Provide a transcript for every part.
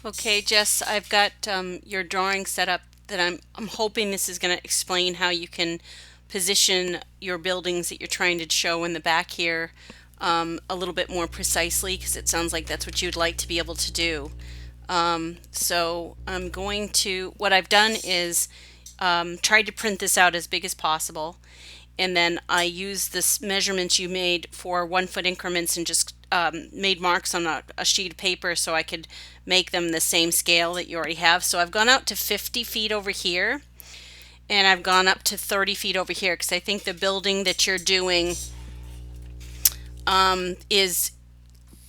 Okay, Jess, I've got your drawing set up that I'm hoping this is going to explain how you can position your buildings that you're trying to show in the back here a little bit more precisely because it sounds like that's what you'd like to be able to do. So I'm going to, what I've done is tried to print this out as big as possible. And then I used this measurements you made for 1 foot increments and just made marks on a sheet of paper so I could make them the same scale that you already have. So I've gone out to 50 feet over here and I've gone up to 30 feet over here because I think the building that you're doing is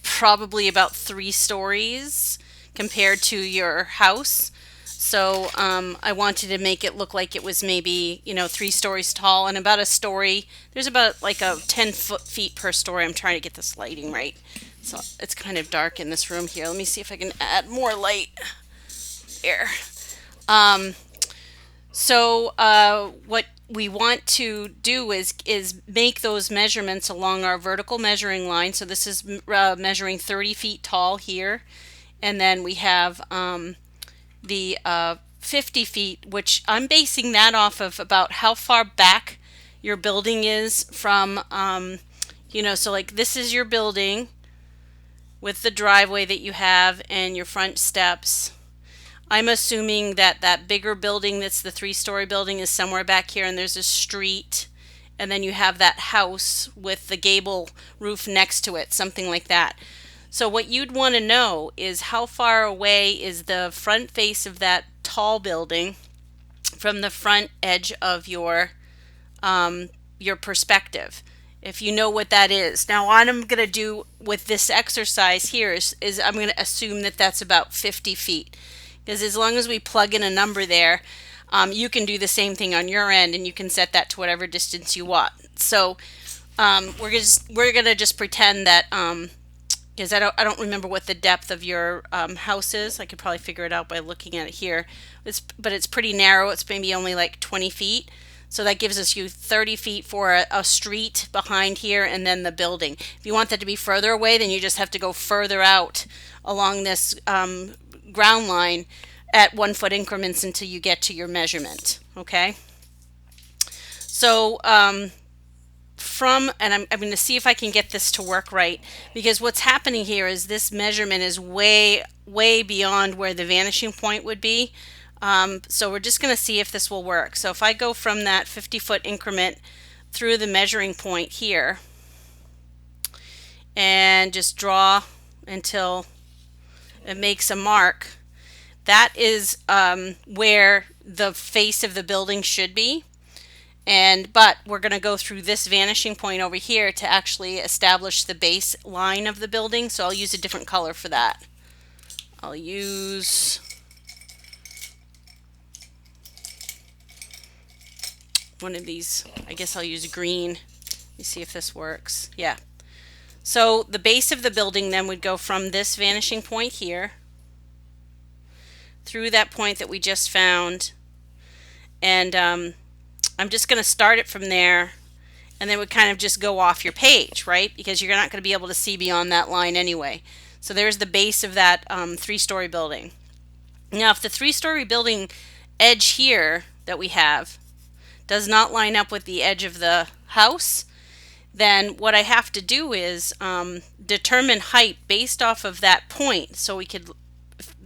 probably about 3 stories compared to your house. So I wanted to make it look like it was maybe, 3 stories tall and about a story. There's about like a 10 feet per story. I'm trying to get this lighting right. So it's kind of dark in this room here. Let me see if I can add more light there. Um, so what we want to do is make those measurements along our vertical measuring line. So this is measuring 30 feet tall here, and then we have the 50 feet, which I'm basing that off of about how far back your building is from, so like this is your building with the driveway that you have and your front steps. I'm assuming that that bigger building that's the 3 story building is somewhere back here and there's a street and then you have that house with the gable roof next to it, something like that. So what you'd want to know is how far away is the front face of that tall building from the front edge of your perspective. If you know what that is. Now, what I'm going to do with this exercise here is I'm going to assume that that's about 50 feet. Because as long as we plug in a number there, you can do the same thing on your end and you can set that to whatever distance you want. So we're gonna just pretend that because I don't remember what the depth of your house is. I could probably figure it out by looking at it here. But it's pretty narrow. It's maybe only like 20 feet. So that gives us you 30 feet for a street behind here and then the building. If you want that to be further away, then you just have to go further out along this ground line at 1 foot increments until you get to your measurement. Okay. So I'm going to see if I can get this to work right because what's happening here is this measurement is way beyond where the vanishing point would be. So we're just going to see if this will work. So if I go from that 50-foot increment through the measuring point here and just draw until it makes a mark, that is where the face of the building should be. But we're going to go through this vanishing point over here to actually establish the base line of the building. So I'll use a different color for that. I'll use one of these. I guess I'll use green. Let me see if this works. Yeah. So the base of the building then would go from this vanishing point here through that point that we just found, and I'm just going to start it from there, and then we kind of just go off your page, right? Because you're not going to be able to see beyond that line anyway. So there's the base of that 3 story building. Now, if the 3 story building edge here that we have does not line up with the edge of the house, then what I have to do is determine height based off of that point. So we could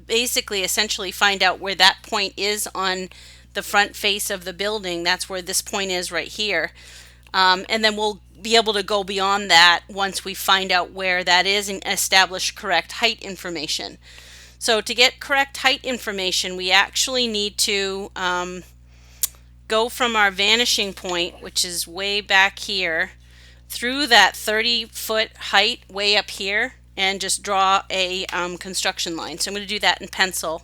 basically essentially find out where that point is on the front face of the building. That's where this point is right here. And then we'll be able to go beyond that once we find out where that is and establish correct height information. So to get correct height information, we actually need to go from our vanishing point, which is way back here, through that 30-foot height way up here and just draw a construction line. So I'm going to do that in pencil.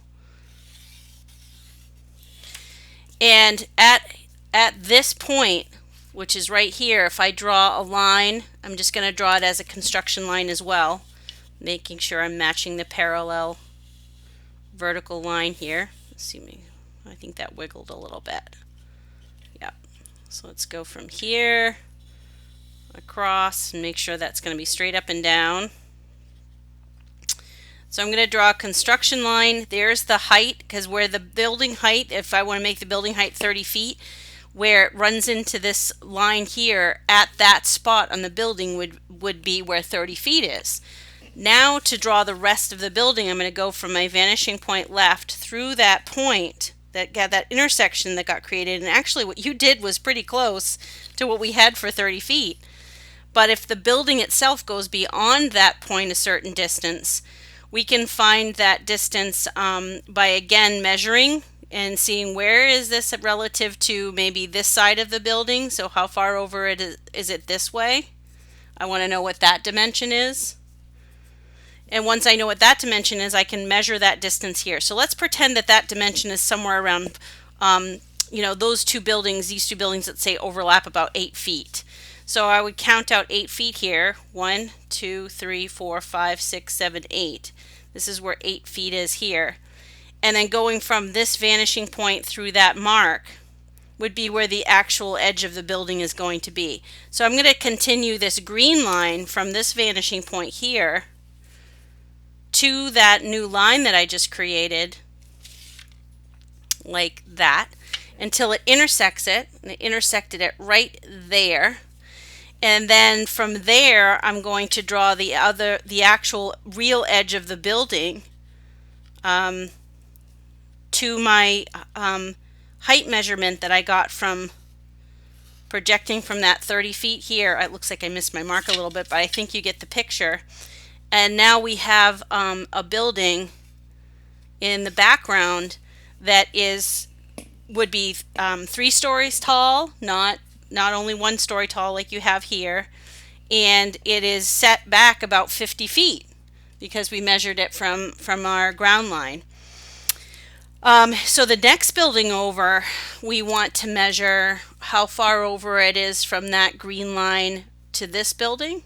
And at this point, which is right here, if I draw a line, I'm just going to draw it as a construction line as well, making sure I'm matching the parallel vertical line here. Let's see, I think that wiggled a little bit. Yep. So let's go from here across and make sure that's going to be straight up and down. So I'm going to draw a construction line. There's the height, because where the building height, if I want to make the building height 30 feet, where it runs into this line here at that spot on the building would be where 30 feet is. Now to draw the rest of the building, I'm going to go from my vanishing point left through that point, that intersection that got created. And actually what you did was pretty close to what we had for 30 feet. But if the building itself goes beyond that point a certain distance, we can find that distance by again measuring and seeing where is this relative to maybe this side of the building. So how far over it is it this way? I want to know what that dimension is. And once I know what that dimension is, I can measure that distance here. So let's pretend that that dimension is somewhere around, those two buildings, these two buildings, let's say overlap about 8 feet. So I would count out 8 feet here. 1, 2, 3, 4, 5, 6, 7, 8. This is where 8 feet is here. And then going from this vanishing point through that mark would be where the actual edge of the building is going to be. So I'm going to continue this green line from this vanishing point here to that new line that I just created, like that, until it intersects it. And it intersected it right there. And then from there, I'm going to draw the actual real edge of the building to my height measurement that I got from projecting from that 30 feet here. It looks like I missed my mark a little bit, but I think you get the picture. And now we have a building in the background that would be 3 stories tall, not only 1 story tall like you have here, and it is set back about 50 feet because we measured it from our ground line. So the next building over, we want to measure how far over it is from that green line to this building.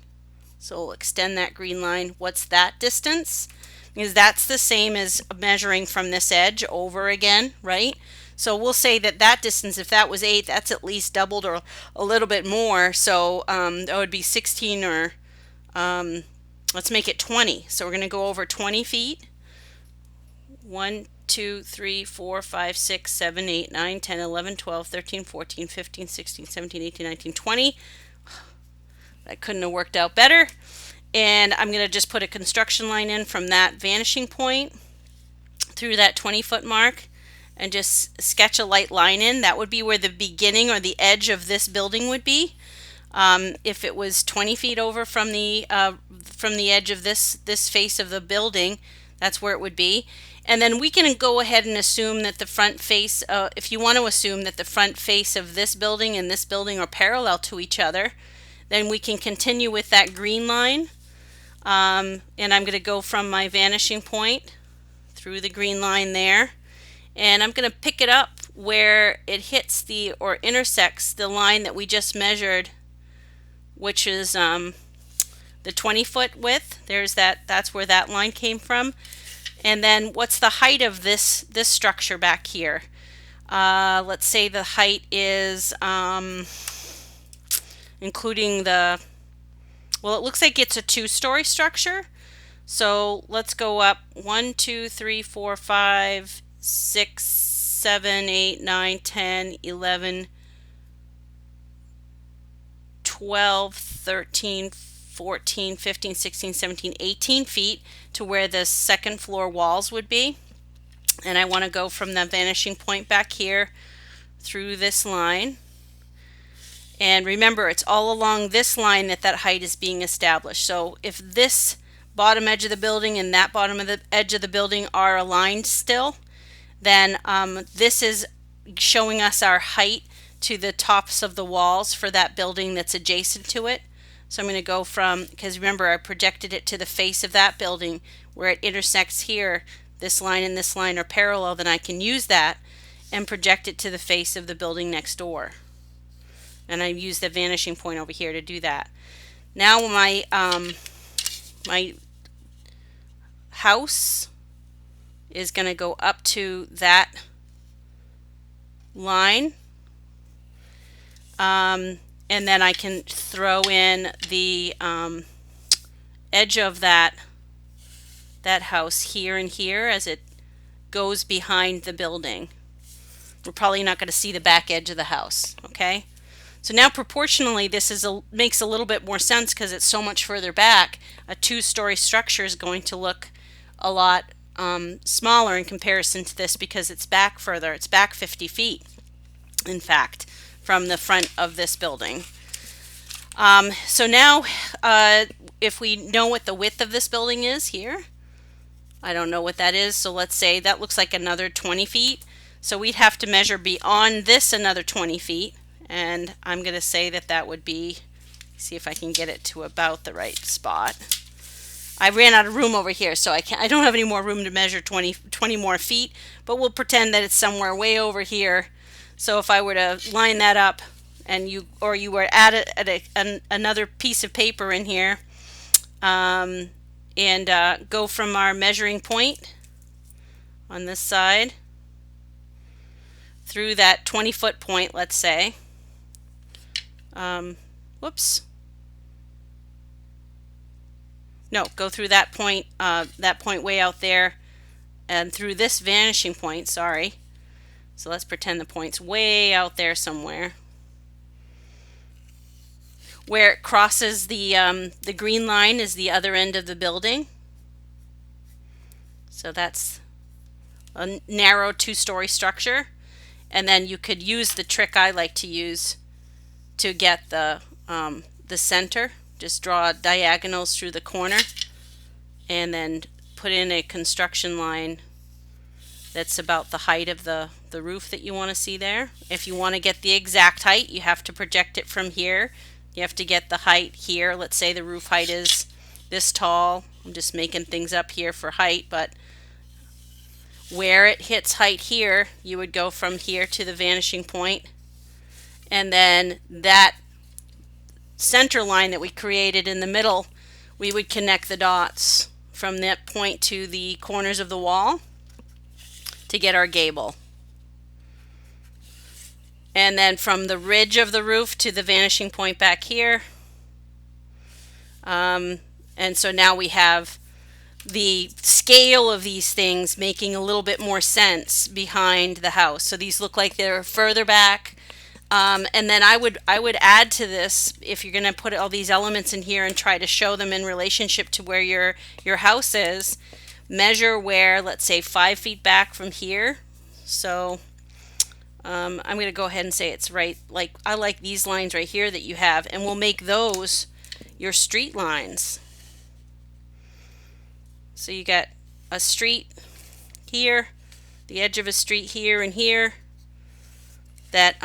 So we'll extend that green line. What's that distance? Because that's the same as measuring from this edge over again, right? So we'll say that distance, if that was 8, that's at least doubled or a little bit more. So that would be 16 or let's make it 20. So we're going to go over 20 feet. 1, 2, 3, 4, 5, 6, 7, 8, 9, 10, 11, 12, 13, 14, 15, 16, 17, 18, 19, 20. That couldn't have worked out better. And I'm going to just put a construction line in from that vanishing point through that 20-foot mark and just sketch a light line in. That would be where the beginning or the edge of this building would be. If it was 20 feet over from the edge of this face of the building, that's where it would be. And then we can go ahead and assume that the front face, if you want to assume that the front face of this building and this building are parallel to each other, then we can continue with that green line. And I'm going to go from my vanishing point through the green line there. And I'm going to pick it up where it hits or intersects the line that we just measured, which is the 20-foot width. That's where that line came from. And then what's the height of this structure back here? Let's say the height is including it looks like it's a 2-story structure. So let's go up 1, 2, 3, 4, 5, 6, 7, 8, 9, 10, 11, 12, 13, 14, 15, 16, 17, 18 feet to where the second floor walls would be. And I want to go from the vanishing point back here through this line. And remember, it's all along this line that height is being established. So if this bottom edge of the building and that bottom of the edge of the building are aligned still, then this is showing us our height to the tops of the walls for that building that's adjacent to it. So I'm going to go because remember I projected it to the face of that building where it intersects here. This line and this line are parallel, then I can use that and project it to the face of the building next door. And I use the vanishing point over here to do that. Now my house is going to go up to that line. And then I can throw in the edge of that that house here and here as it goes behind the building. We're probably not going to see the back edge of the house, okay? So now proportionally this makes a little bit more sense because it's so much further back. A two-story structure is going to look a lot smaller in comparison to this because it's back further. It's back 50 feet, in fact, from the front of this building. So now if we know what the width of this building is here, I don't know what that is, so let's say that looks like another 20 feet. So we'd have to measure beyond this another 20 feet. And I'm going to say that that would be, see if I can get it to about the right spot. I ran out of room over here, so I don't have any more room to measure 20 more feet, but we'll pretend that it's somewhere way over here. So if I were to line that up and you were at another piece of paper in here and go from our measuring point on this side through that 20-foot point, let's say. Whoops. No, go through that point way out there and through this vanishing point, sorry. So let's pretend the point's way out there somewhere. Where it crosses the green line is the other end of the building. So that's a narrow two-story structure. And then you could use the trick I like to use to get the center. Just draw diagonals through the corner and then put in a construction line that's about the height of the roof that you want to see there. If you want to get the exact height, you have to project it from here. You have to get the height here. Let's say the roof height is this tall. I'm just making things up here for height, but where it hits height here, you would go from here to the vanishing point, and then that center line that we created in the middle, we would connect the dots from that point to the corners of the wall to get our gable. And then from the ridge of the roof to the vanishing point back here. And so now we have the scale of these things making a little bit more sense behind the house. So these look like they're further back. And then I would add to this, if you're going to put all these elements in here and try to show them in relationship to where your house is, measure where, let's say 5 feet back from here. So I'm going to go ahead and say it's right, like I like these lines right here that you have, and we'll make those your street lines. So you got a street here, the edge of a street here and here, that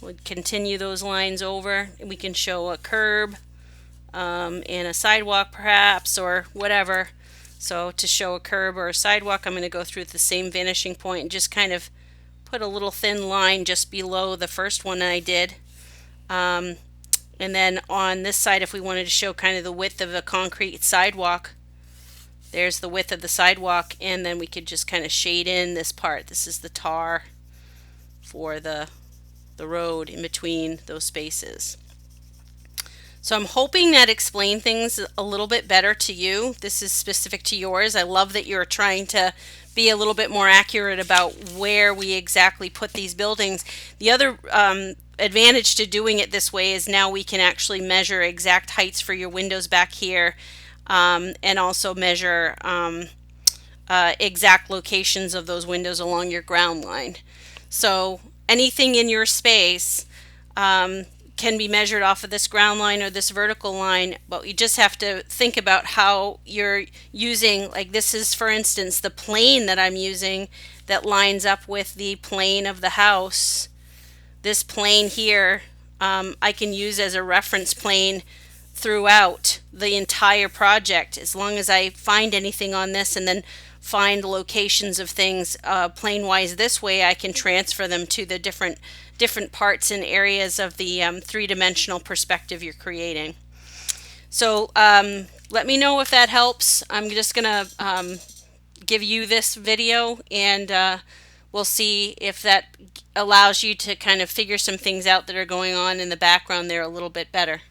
would continue those lines over. We can show a curb and a sidewalk perhaps, or whatever. So to show a curb or a sidewalk, I'm going to go through the same vanishing point and just kind of put a little thin line just below the first one I did. And then on this side, if we wanted to show kind of the width of a concrete sidewalk, there's the width of the sidewalk, and then we could just kind of shade in this part. This is the tar for the road in between those spaces. So I'm hoping that explained things a little bit better to you. This is specific to yours. I love that you're trying to be a little bit more accurate about where we exactly put these buildings. The other advantage to doing it this way is now we can actually measure exact heights for your windows back here, and also measure exact locations of those windows along your ground line. So anything in your space can be measured off of this ground line or this vertical line, but you just have to think about how you're using, like this is for instance the plane that I'm using that lines up with the plane of the house. This plane here I can use as a reference plane throughout the entire project, as long as I find anything on this and then find locations of things plane wise this way, I can transfer them to the different parts and areas of the three-dimensional perspective you're creating. So let me know if that helps. I'm just gonna give you this video, and we'll see if that allows you to kind of figure some things out that are going on in the background there a little bit better.